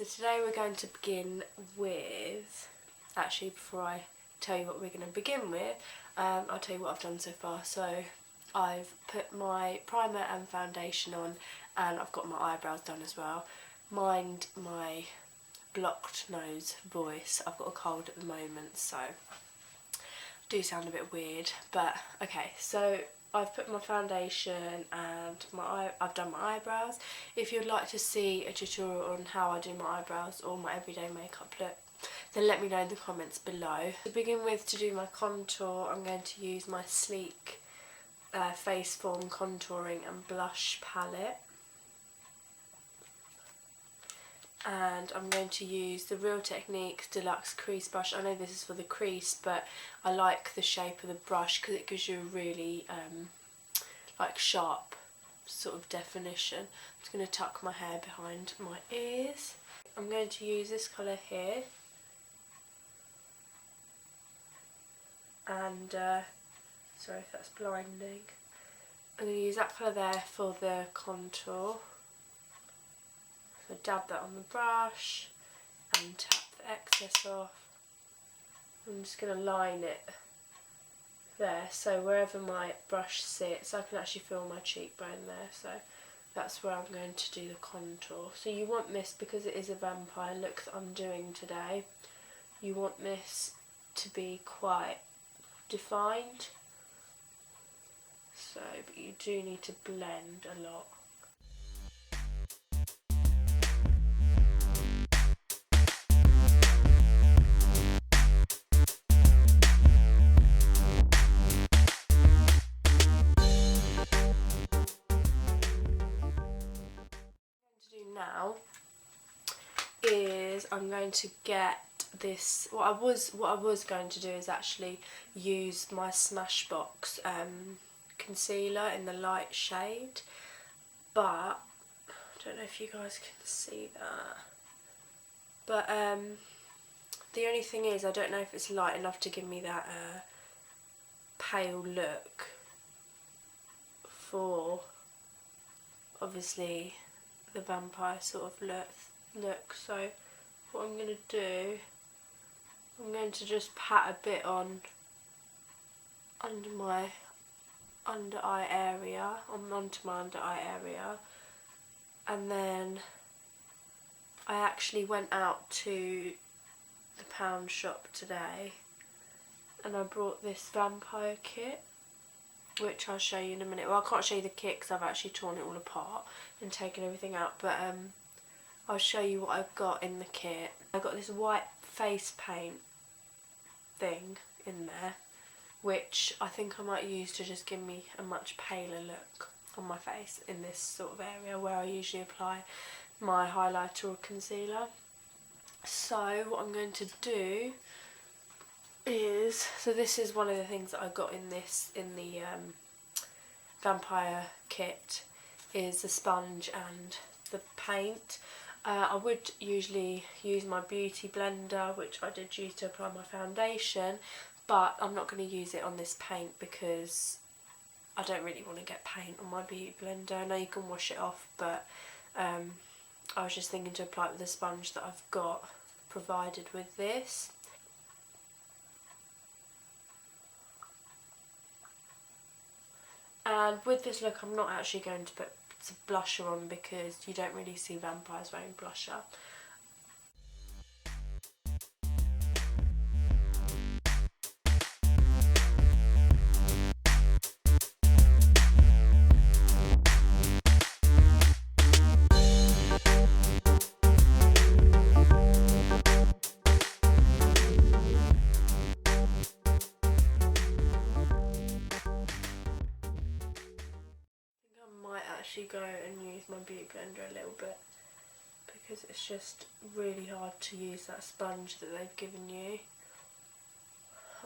today we're going to begin with, actually before I tell you what we're going to begin with, I'll tell you what I've done so far. So I've put my primer and foundation on, and I've got my eyebrows done as well. Mind my blocked nose voice, I've got a cold at the moment, so I do sound a bit weird, but okay. So I've put my foundation and I've done my eyebrows. If you'd like to see a tutorial on how I do my eyebrows or my everyday makeup look, then let me know in the comments below. To begin with, to do my contour, I'm going to use my Sleek Face Form Contouring and Blush palette. And I'm going to use the Real Techniques Deluxe Crease Brush. I know this is for the crease, but I like the shape of the brush because it gives you a really like sharp sort of definition. I'm just going to tuck my hair behind my ears. I'm going to use this colour here, and sorry if that's blinding. I'm going to use that colour there for the contour. So dab that on the brush and tap the excess off. I'm just going to line it there, so wherever my brush sits I can actually feel my cheekbone there, so that's where I'm going to do the contour. So you want this, because it is a vampire look that I'm doing today, you want this to be quite defined, so but you do need to blend a lot. Now is I'm going to get this, what I was going to do is actually use my Smashbox concealer in the light shade, but I don't know if you guys can see that, but the only thing is I don't know if it's light enough to give me that pale look for obviously the vampire sort of look. So what I'm going to do, I'm going to just pat a bit on under my under eye area, onto my under eye area, and then I actually went out to the pound shop today and I brought this vampire kit, which I'll show you in a minute. Well, I can't show you the kit because I've actually torn it all apart and taken everything out, but I'll show you what I've got in the kit. I've got this white face paint thing in there, which I think I might use to just give me a much paler look on my face in this sort of area where I usually apply my highlighter or concealer. So what I'm going to do is, so this is one of the things that I got in the vampire kit, is the sponge and the paint. I would usually use my beauty blender, which I did use to apply my foundation, but I'm not going to use it on this paint because I don't really want to get paint on my beauty blender. I know you can wash it off, but I was just thinking to apply it with the sponge that I've got provided with this. And with this look I'm not actually going to put some blusher on because you don't really see vampires wearing blusher. Go and use my beauty blender a little bit because it's just really hard to use that sponge that they've given you.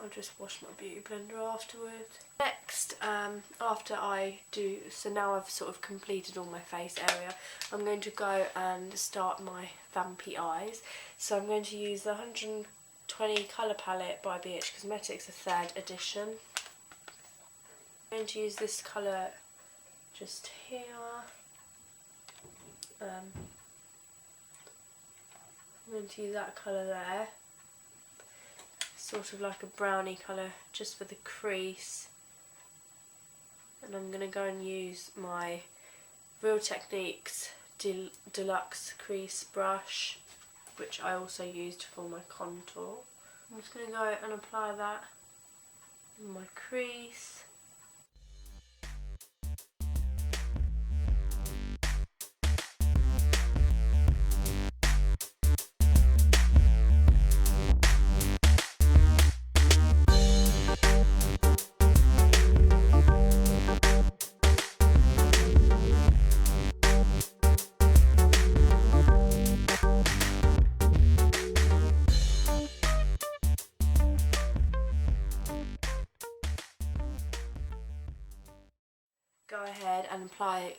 I'll just wash my beauty blender afterwards. Next, after I do, so now I've sort of completed all my face area, I'm going to go and start my Vampy eyes. So I'm going to use the 120 colour palette by BHCosmetics, the 3rd edition. I'm going to use this colour just here, I'm going to use that colour there, sort of like a brownie colour just for the crease. And I'm going to go and use my Real Techniques Deluxe Crease Brush, which I also used for my contour. I'm just going to go and apply that in my crease. Go ahead and apply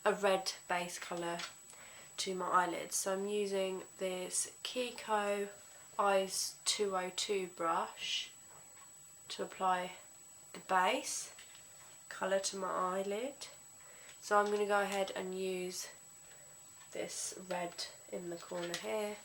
a red base colour to my eyelids. So I'm using this Kiko Eyes 202 brush to apply the base colour to my eyelid. So I'm going to go ahead and use this red in the corner here.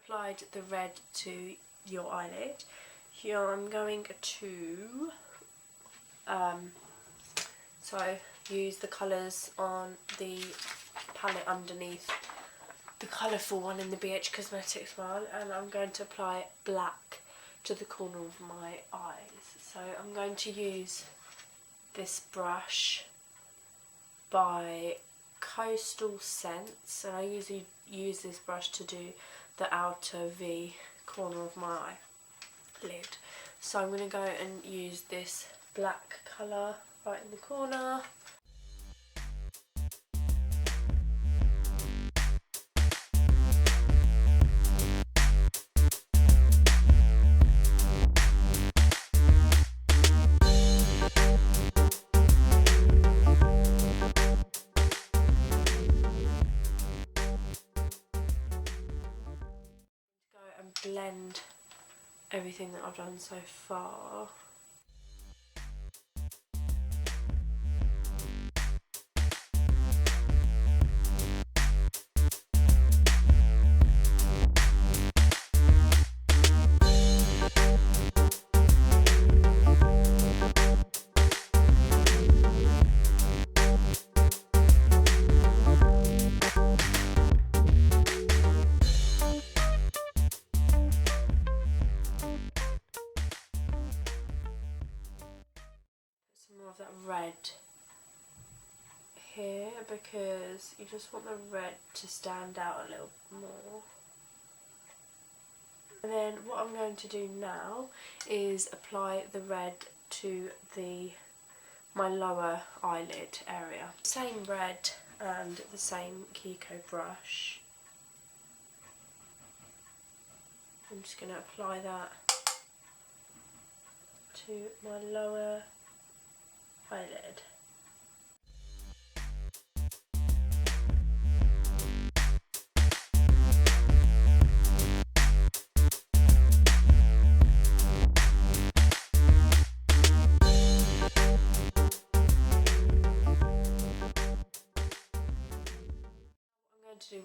Applied the red to your eyelid, here I'm going to use the colours on the palette underneath the colourful one in the BHCosmetics one, and I'm going to apply black to the corner of my eyes. So I'm going to use this brush by Coastal Scents, and I usually use this brush to do the outer V corner of my eyelid. So I'm going to go and use this black colour right in the corner. Blend everything that I've done so far. More of that red here, because you just want the red to stand out a little more. And then what I'm going to do now is apply the red to my lower eyelid area. Same red and the same Kiko brush. I'm just going to apply that to my lower eyelid.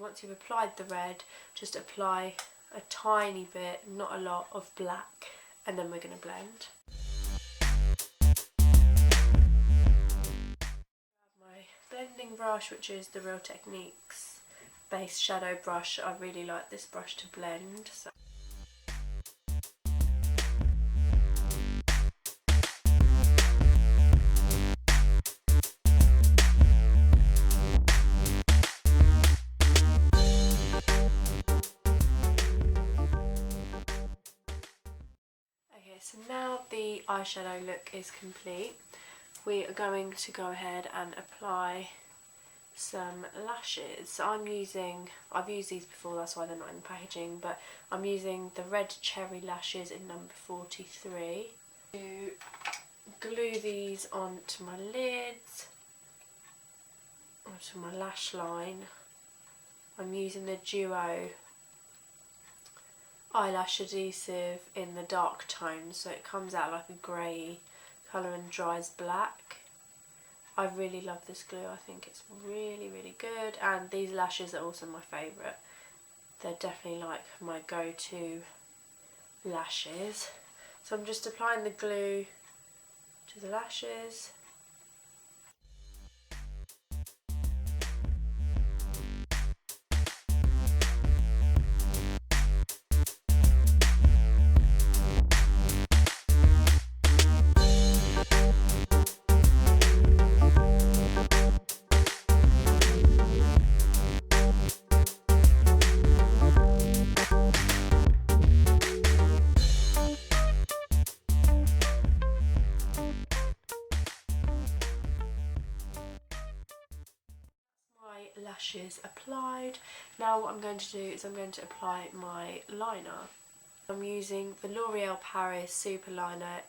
Once you've applied the red, just apply a tiny bit, not a lot, of black, and then we're going to blend. My blending brush, which is the Real Techniques base shadow brush. I really like this brush to blend. So so now the eyeshadow look is complete, we are going to go ahead and apply some lashes. So I've used these before, that's why they're not in the packaging, but I'm using the red cherry lashes in number 43. To glue these onto my lids, onto my lash line, I'm using the Duo eyelash adhesive in the dark tone, so it comes out like a grey colour and dries black. I really love this glue, I think it's really, really good, and these lashes are also my favourite. They're definitely like my go-to lashes. So I'm just applying the glue to the lashes. Lashes applied. Now what I'm going to do is I'm going to apply my liner. I'm using the L'Oreal Paris Super Liner,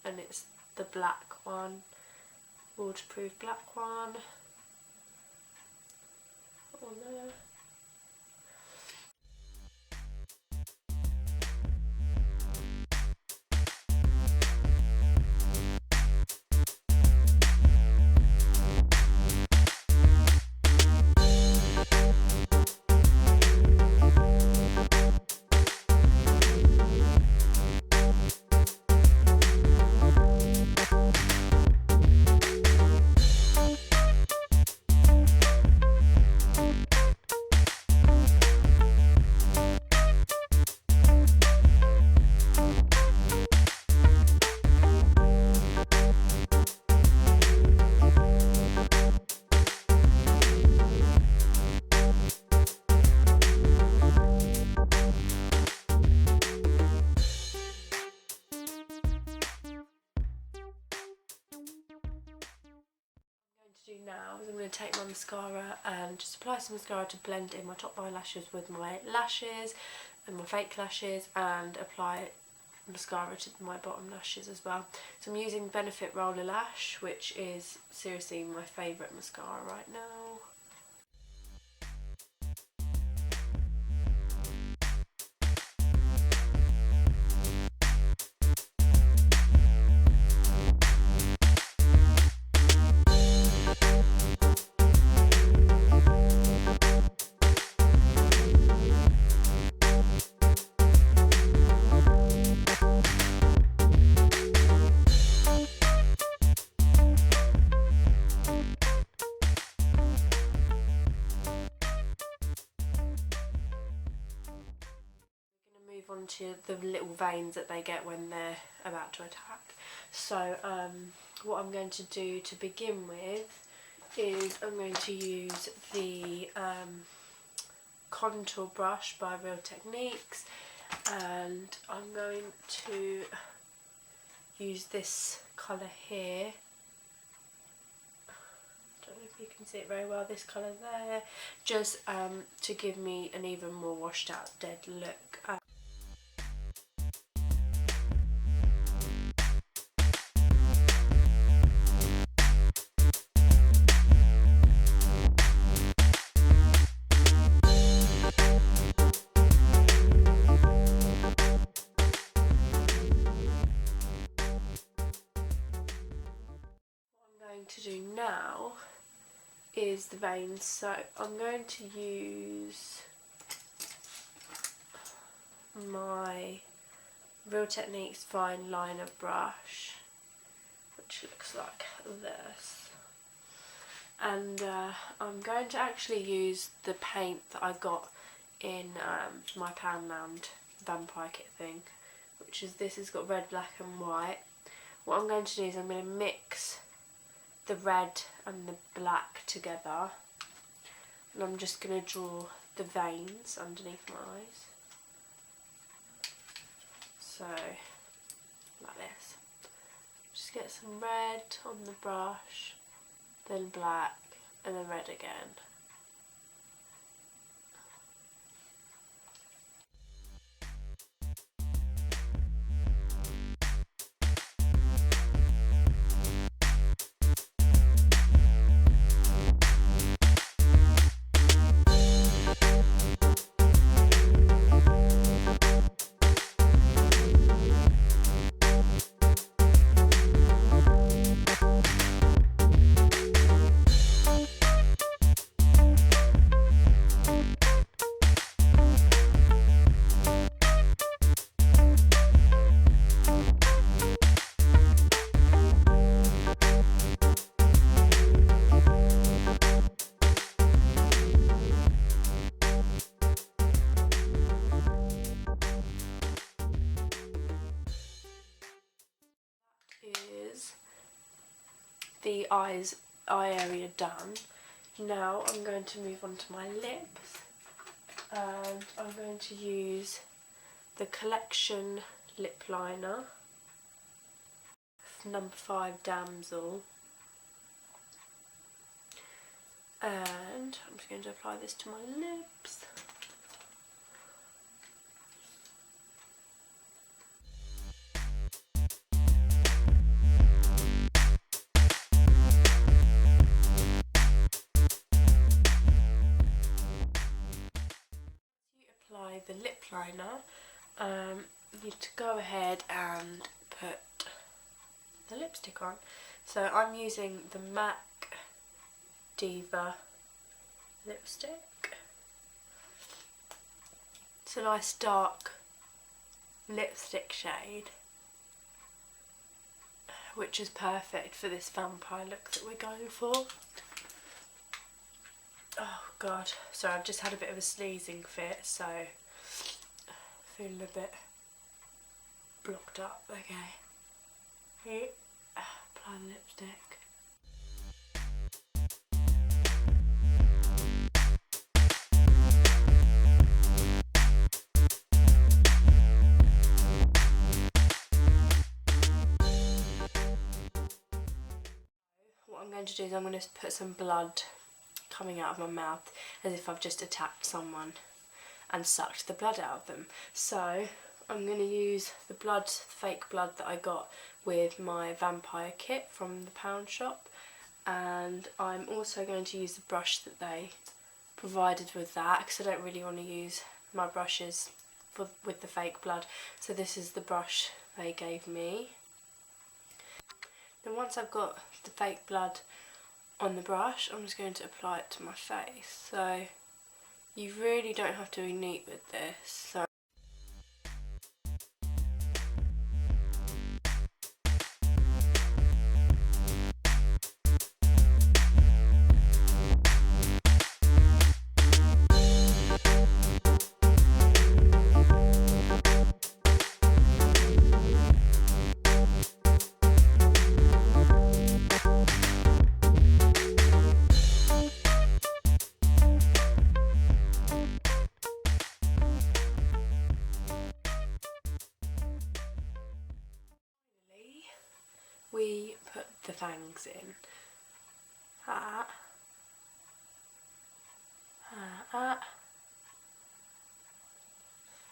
and it's the black one, waterproof black one. On there. Now is I'm going to take my mascara and just apply some mascara to blend in my top eyelashes with my lashes and my fake lashes, and apply mascara to my bottom lashes as well. So I'm using Benefit Roller Lash, which is seriously my favourite mascara right now. Onto the little veins that they get when they're about to attack. So what I'm going to do to begin with is I'm going to use the contour brush by Real Techniques, and I'm going to use this colour here. Don't know if you can see it very well, this colour there, just to give me an even more washed out dead look. To do now is the veins, so I'm going to use my Real Techniques fine liner brush, which looks like this, and I'm going to actually use the paint that I got in my Poundland Vampire kit thing, which is this. It's got red, black and white. What I'm going to do is I'm going to mix the red and the black together, and I'm just going to draw the veins underneath my eyes, so like this. Just get some red on the brush, then black, and then red again. Is the eye area done. Now I'm going to move on to my lips, and I'm going to use the Collection lip liner, number 5 Damsel, and I'm just going to apply this to my lips. Apply the lip liner, you need to go ahead and put the lipstick on. So I'm using the MAC Diva lipstick. It's a nice dark lipstick shade, which is perfect for this vampire look that we're going for. Oh god, sorry, I've just had a bit of a sneezing fit, so feeling a bit blocked up. Okay, here, apply the lipstick. What I'm going to do is I'm going to put some blood coming out of my mouth as if I've just attacked someone and sucked the blood out of them. So I'm going to use the blood, fake blood that I got with my vampire kit from the pound shop, and I'm also going to use the brush that they provided with that, because I don't really want to use my brushes with the fake blood, so this is the brush they gave me. Then once I've got the fake blood on the brush, I'm just going to apply it to my face. So you really don't have to be neat with this. So we put the fangs in.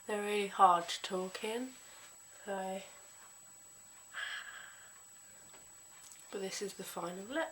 They're really hard to talk in, so but this is the final look.